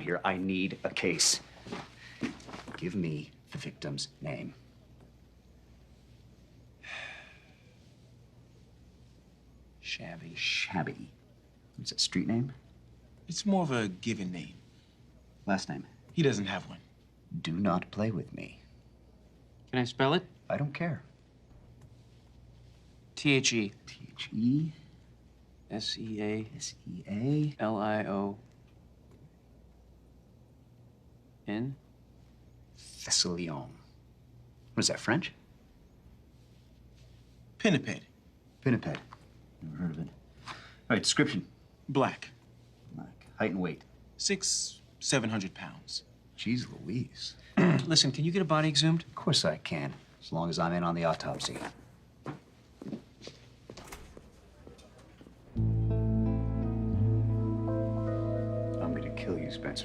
here. I need a case. Give me the victim's name. Shabby. Shabby. What's that, street name? It's more of a given name. Last name? He doesn't have one. Do not play with me. Can I spell it? I don't care. T-H-E. T-H-E. S-E-A. S-E-A. L-I-O-N. Thessalion. What is that, French? Pinniped. Pinniped. Never heard of it. All right, description. Black. Black. Height and weight. 600-700 pounds. Jeez Louise. Listen, can you get a body exhumed? Of course I can, as long as I'm in on the autopsy. I'm gonna kill you, Spencer.